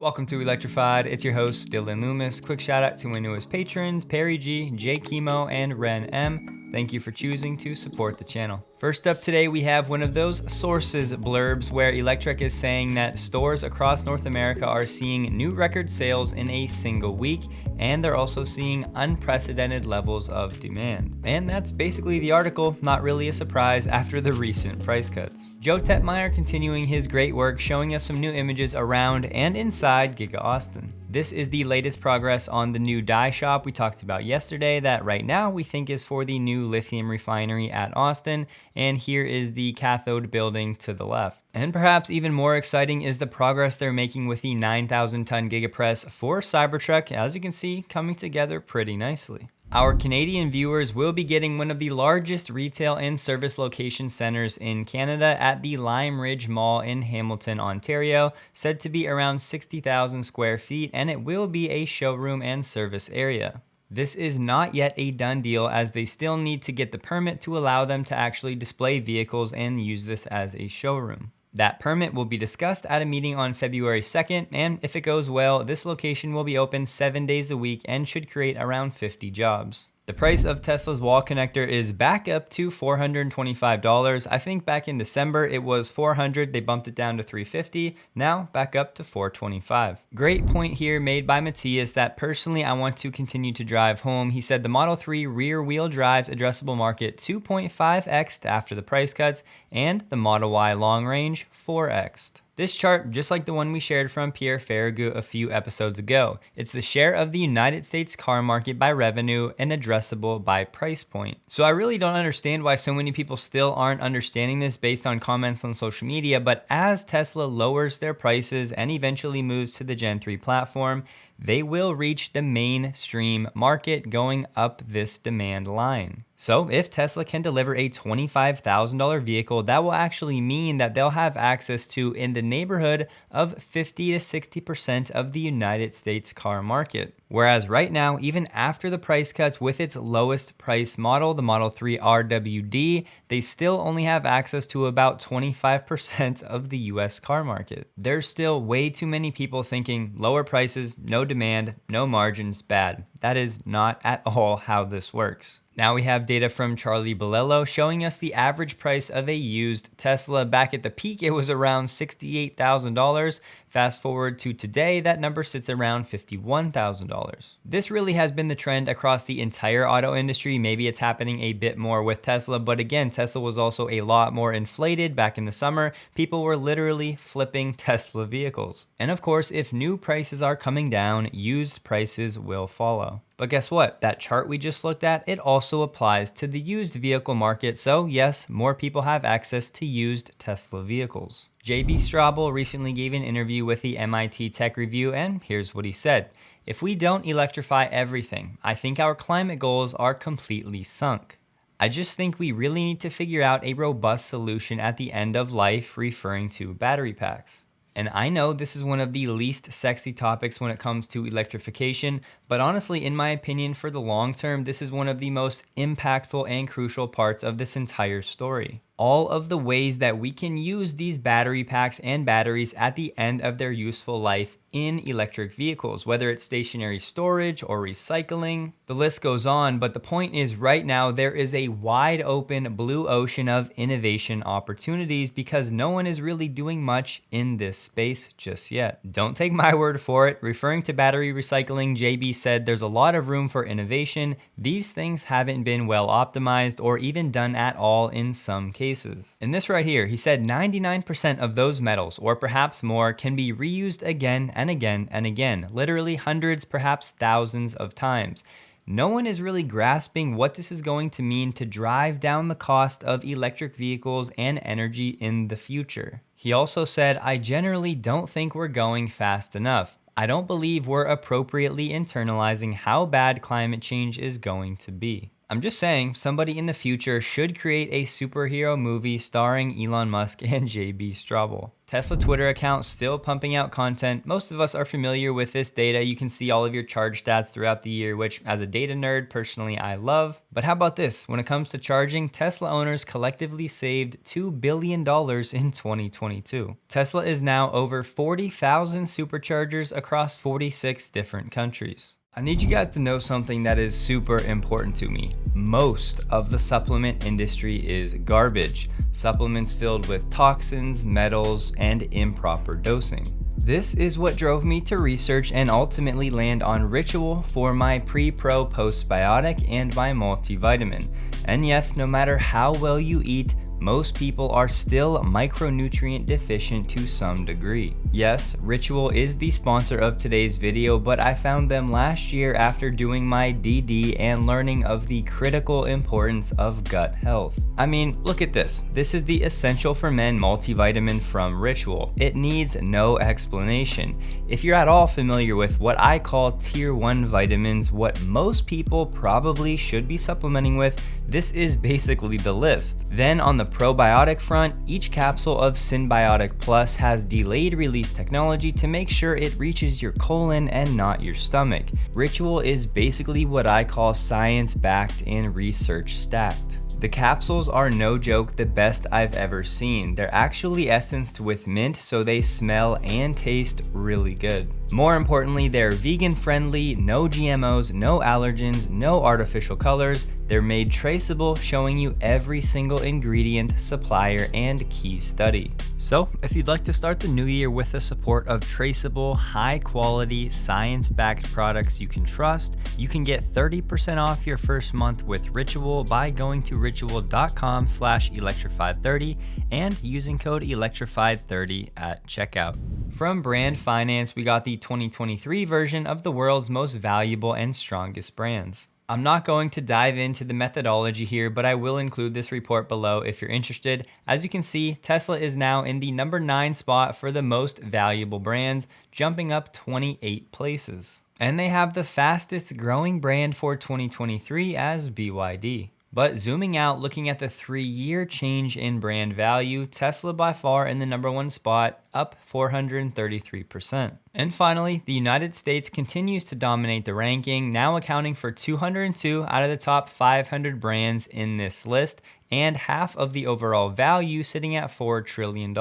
Welcome to Electrified. It's your host, Dylan Loomis. Quick shout out to my newest patrons, Perry G, J Chemo, and Ren M. Thank you for choosing to support the channel. First up today, we have one of those sources blurbs where Electric is saying that stores across North America are seeing new record sales in a single week, and they're also seeing unprecedented levels of demand. And that's basically the article, not really a surprise after the recent price cuts. Joe Tetmeyer continuing his great work, showing us some new images around and inside Giga Austin. This is the latest progress on the new die shop we talked about yesterday that right now we think is for the new lithium refinery at Austin, and here is the cathode building to the left. And perhaps even more exciting is the progress they're making with the 9,000 ton Gigapress for Cybertruck, as you can see, coming together pretty nicely. Our Canadian viewers will be getting one of the largest retail and service location centers in Canada at the Lime Ridge Mall in Hamilton, Ontario, said to be around 60,000 square feet, and it will be a showroom and service area. This is not yet a done deal, as they still need to get the permit to allow them to actually display vehicles and use this as a showroom. That permit will be discussed at a meeting on February 2nd, and if it goes well, this location will be open 7 days a week and should create around 50 jobs. The price of Tesla's wall connector is back up to $425. I think back in December it was $400, they bumped it down to $350, now back up to $425. Great point here made by Matthias that personally I want to continue to drive home. He said the Model 3 rear wheel drive's addressable market 2.5x'd after the price cuts, and the Model Y long range 4x'd. This chart, just like the one we shared from Pierre Farragut a few episodes ago, it's the share of the United States car market by revenue and addressable by price point. So I really don't understand why so many people still aren't understanding this based on comments on social media, but as Tesla lowers their prices and eventually moves to the Gen 3 platform, they will reach the mainstream market going up this demand line. So if Tesla can deliver a $25,000 vehicle, that will actually mean that they'll have access to in the neighborhood of 50 to 60% of the United States car market. Whereas right now, even after the price cuts with its lowest price model, the Model 3 RWD, they still only have access to about 25% of the US car market. There's still way too many people thinking lower prices, no demand, no margins, bad. That is not at all how this works. Now we have data from Charlie Bolello showing us the average price of a used Tesla. Back at the peak, it was around $68,000. Fast forward to today, that number sits around $51,000. This really has been the trend across the entire auto industry. Maybe it's happening a bit more with Tesla, but again, Tesla was also a lot more inflated back in the summer. People were literally flipping Tesla vehicles. And of course, if new prices are coming down, used prices will follow. But guess what? That chart we just looked at, it also applies to the used vehicle market. So yes, more people have access to used Tesla vehicles. JB Straubel recently gave an interview with the MIT Tech Review, and here's what he said. If we don't electrify everything, I think our climate goals are completely sunk. I just think we really need to figure out a robust solution at the end of life, referring to battery packs. And I know this is one of the least sexy topics when it comes to electrification, but honestly, in my opinion, for the long term, this is one of the most impactful and crucial parts of this entire story. All of the ways that we can use these battery packs and batteries at the end of their useful life in electric vehicles, whether it's stationary storage or recycling. The list goes on, but the point is right now there is a wide open blue ocean of innovation opportunities because no one is really doing much in this space just yet. Don't take my word for it. Referring to battery recycling, JB said there's a lot of room for innovation. These things haven't been well optimized or even done at all in some cases. In this right here, he said 99% of those metals, or perhaps more, can be reused again and again and again, literally hundreds, perhaps thousands of times. No one is really grasping what this is going to mean to drive down the cost of electric vehicles and energy in the future. He also said, I generally don't think we're going fast enough. I don't believe we're appropriately internalizing how bad climate change is going to be. I'm just saying, somebody in the future should create a superhero movie starring Elon Musk and JB Straubel. Tesla Twitter account still pumping out content. Most of us are familiar with this data. You can see all of your charge stats throughout the year, which as a data nerd, personally, I love. But how about this? When it comes to charging, Tesla owners collectively saved $2 billion in 2022. Tesla is now over 40,000 superchargers across 46 different countries. I need you guys to know something that is super important to me. Most of the supplement industry is garbage. Supplements filled with toxins, metals, and improper dosing. This is what drove me to research and ultimately land on Ritual for my pre-pro postbiotic and my multivitamin. And yes, no matter how well you eat, most people are still micronutrient deficient to some degree. Yes, Ritual is the sponsor of today's video, but I found them last year after doing my DD and learning of the critical importance of gut health. I mean, look at this. This is the Essential for Men multivitamin from Ritual. It needs no explanation. If you're at all familiar with what I call tier 1 vitamins, what most people probably should be supplementing with, this is basically the list. Then on the probiotic front, each capsule of Synbiotic Plus has delayed release technology to make sure it reaches your colon and not your stomach. Ritual is basically what I call science-backed and research-stacked. The capsules are no joke the best I've ever seen. They're actually essenced with mint, so they smell and taste really good. More importantly, they're vegan friendly, no GMOs, no allergens, no artificial colors. They're made traceable, showing you every single ingredient, supplier, and key study. So if you'd like to start the new year with the support of traceable, high quality, science-backed products you can trust, you can get 30% off your first month with Ritual by going to ritual.com/electrified30 and using code electrified30 at checkout. From Brand Finance, we got the 2023 version of the world's most valuable and strongest brands. I'm not going to dive into the methodology here, but I will include this report below if you're interested. As you can see, Tesla is now in the number 9 spot for the most valuable brands, jumping up 28 places. And they have the fastest growing brand for 2023 as BYD. But zooming out, looking at the 3-year change in brand value, Tesla by far in the number 1 spot, up 433%. And finally, the United States continues to dominate the ranking, now accounting for 202 out of the top 500 brands in this list, and half of the overall value sitting at $4 trillion.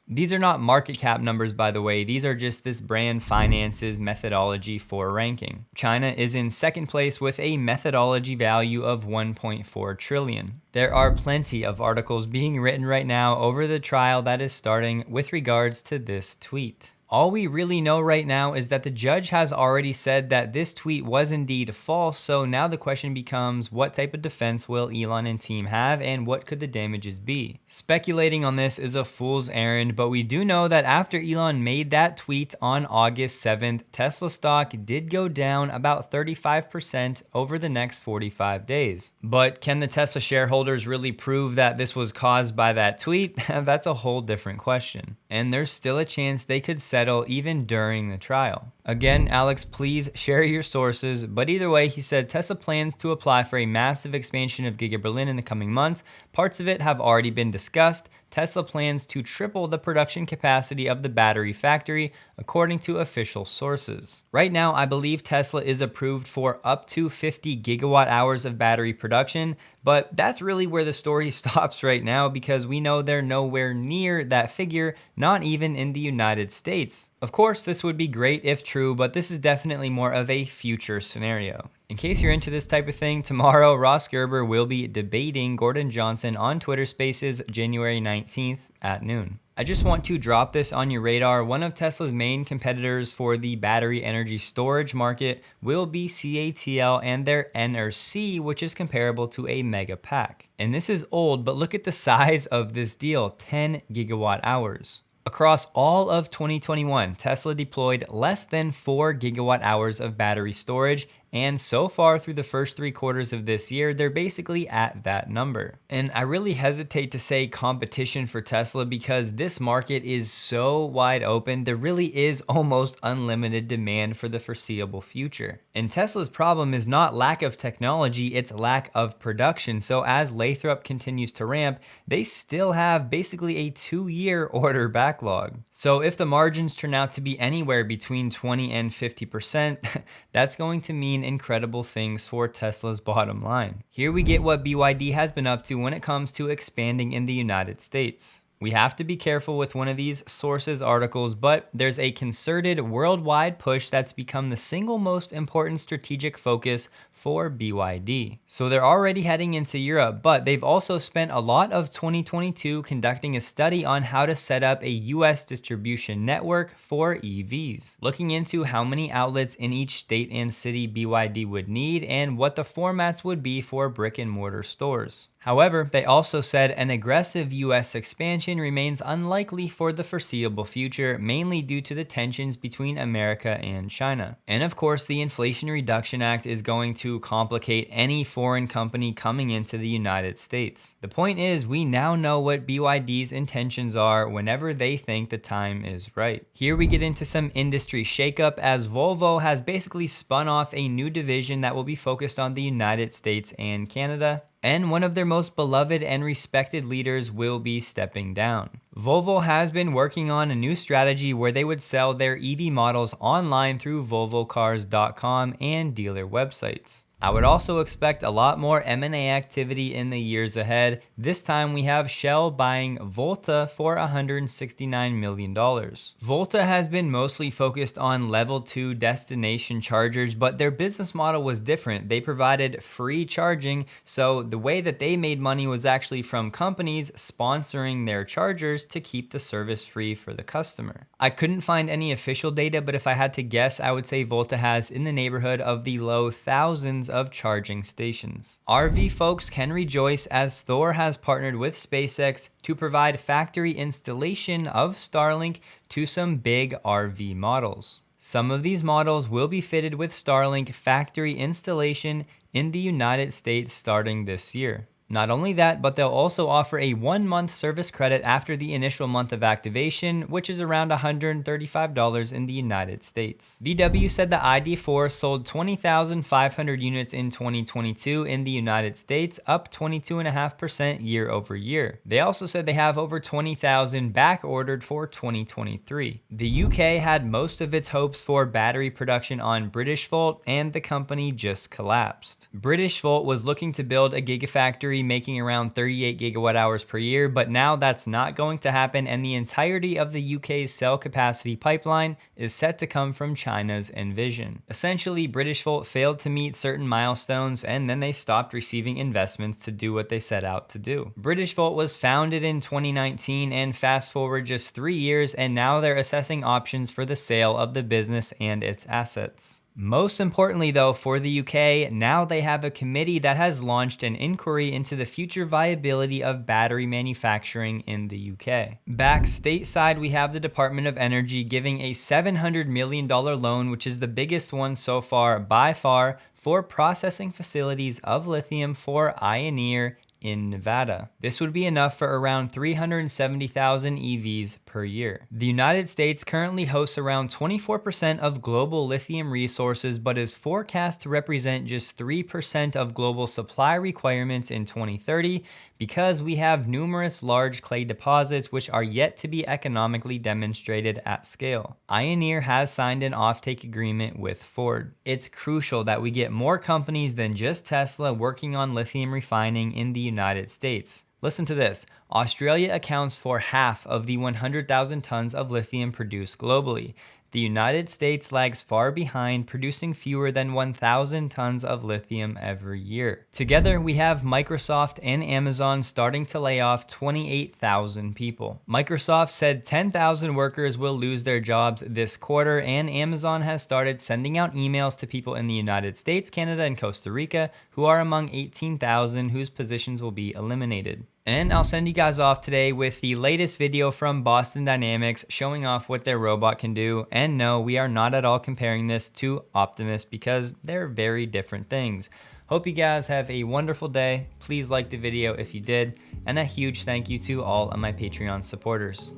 These are not market cap numbers, by the way. These are just this Brand Finance's methodology for ranking. China is in second place with a methodology value of 1.4 trillion. There are plenty of articles being written right now over the trial that is starting with regards to this tweet. All we really know right now is that the judge has already said that this tweet was indeed false, so now the question becomes, what type of defense will Elon and team have, and what could the damages be? Speculating on this is a fool's errand, but we do know that after Elon made that tweet on August 7th, Tesla stock did go down about 35% over the next 45 days. But can the Tesla shareholders really prove that this was caused by that tweet? That's a whole different question. And there's still a chance they could settle even during the trial. Again, Alex, please share your sources, but either way, he said Tesla plans to apply for a massive expansion of Giga Berlin in the coming months. Parts of it have already been discussed. Tesla plans to triple the production capacity of the battery factory, according to official sources. Right now, I believe Tesla is approved for up to 50 gigawatt hours of battery production, but that's really where the story stops right now because we know they're nowhere near that figure, not even in the United States. Of course, this would be great if true, but this is definitely more of a future scenario. In case you're into this type of thing, tomorrow Ross Gerber will be debating Gordon Johnson on Twitter Spaces January 19th at noon. I just want to drop this on your radar. One of Tesla's main competitors for the battery energy storage market will be CATL and their NRC, which is comparable to a Megapack. And this is old, but look at the size of this deal, 10 gigawatt hours. Across all of 2021, Tesla deployed less than 4 gigawatt hours of battery storage, and so far through the first 3 quarters of this year, they're basically at that number. And I really hesitate to say competition for Tesla because this market is so wide open, there really is almost unlimited demand for the foreseeable future. And Tesla's problem is not lack of technology, it's lack of production. So as Lathrop continues to ramp, they still have basically a 2-year order backlog. So if the margins turn out to be anywhere between 20 and 50%, that's going to mean incredible things for Tesla's bottom line. Here we get what BYD has been up to when it comes to expanding in the United States. We have to be careful with one of these sources articles, but there's a concerted worldwide push that's become the single most important strategic focus for BYD. So they're already heading into Europe, but they've also spent a lot of 2022 conducting a study on how to set up a US distribution network for EVs, looking into how many outlets in each state and city BYD would need and what the formats would be for brick and mortar stores. However, they also said an aggressive US expansion remains unlikely for the foreseeable future, mainly due to the tensions between America and China. And of course, the Inflation Reduction Act is going to complicate any foreign company coming into the United States. The point is, we now know what BYD's intentions are whenever they think the time is right. Here we get into some industry shakeup as Volvo has basically spun off a new division that will be focused on the United States and Canada. And one of their most beloved and respected leaders will be stepping down. Volvo has been working on a new strategy where they would sell their EV models online through volvocars.com and dealer websites. I would also expect a lot more M&A activity in the years ahead. This time we have Shell buying Volta for $169 million. Volta has been mostly focused on level 2 destination chargers, but their business model was different. They provided free charging, so the way that they made money was actually from companies sponsoring their chargers to keep the service free for the customer. I couldn't find any official data, but if I had to guess, I would say Volta has in the neighborhood of the low thousands of charging stations. RV folks can rejoice as Thor has partnered with SpaceX to provide factory installation of Starlink to some big RV models. Some of these models will be fitted with Starlink factory installation in the United States starting this year. Not only that, but they'll also offer a 1-month service credit after the initial month of activation, which is around $135 in the United States. VW said the ID4 sold 20,500 units in 2022 in the United States, up 22.5% year over year. They also said they have over 20,000 back ordered for 2023. The UK had most of its hopes for battery production on Britishvolt, and the company just collapsed. Britishvolt was looking to build a gigafactory making around 38 gigawatt hours per year, but now that's not going to happen, and the entirety of the UK's cell capacity pipeline is set to come from China's Envision. Essentially, Britishvolt failed to meet certain milestones, and then they stopped receiving investments to do what they set out to do. Britishvolt was founded in 2019, and fast forward just 3 years, and now they're assessing options for the sale of the business and its assets. Most importantly though, for the UK, now they have a committee that has launched an inquiry into the future viability of battery manufacturing in the UK. Back stateside, we have the Department of Energy giving a $700 million loan, which is the biggest one so far by far, for processing facilities of lithium for Ioneer in Nevada. This would be enough for around 370,000 EVs per year. The United States currently hosts around 24% of global lithium resources, but is forecast to represent just 3% of global supply requirements in 2030 because we have numerous large clay deposits which are yet to be economically demonstrated at scale. Ioneer has signed an offtake agreement with Ford. It's crucial that we get more companies than just Tesla working on lithium refining in the United States. Listen to this. Australia accounts for half of the 100,000 tons of lithium produced globally. The United States lags far behind, producing fewer than 1,000 tons of lithium every year. Together, we have Microsoft and Amazon starting to lay off 28,000 people. Microsoft said 10,000 workers will lose their jobs this quarter, and Amazon has started sending out emails to people in the United States, Canada, and Costa Rica who are among 18,000 whose positions will be eliminated. And I'll send you guys off today with the latest video from Boston Dynamics showing off what their robot can do. And no, we are not at all comparing this to Optimus because they're very different things. Hope you guys have a wonderful day. Please like the video if you did, and a huge thank you to all of my Patreon supporters.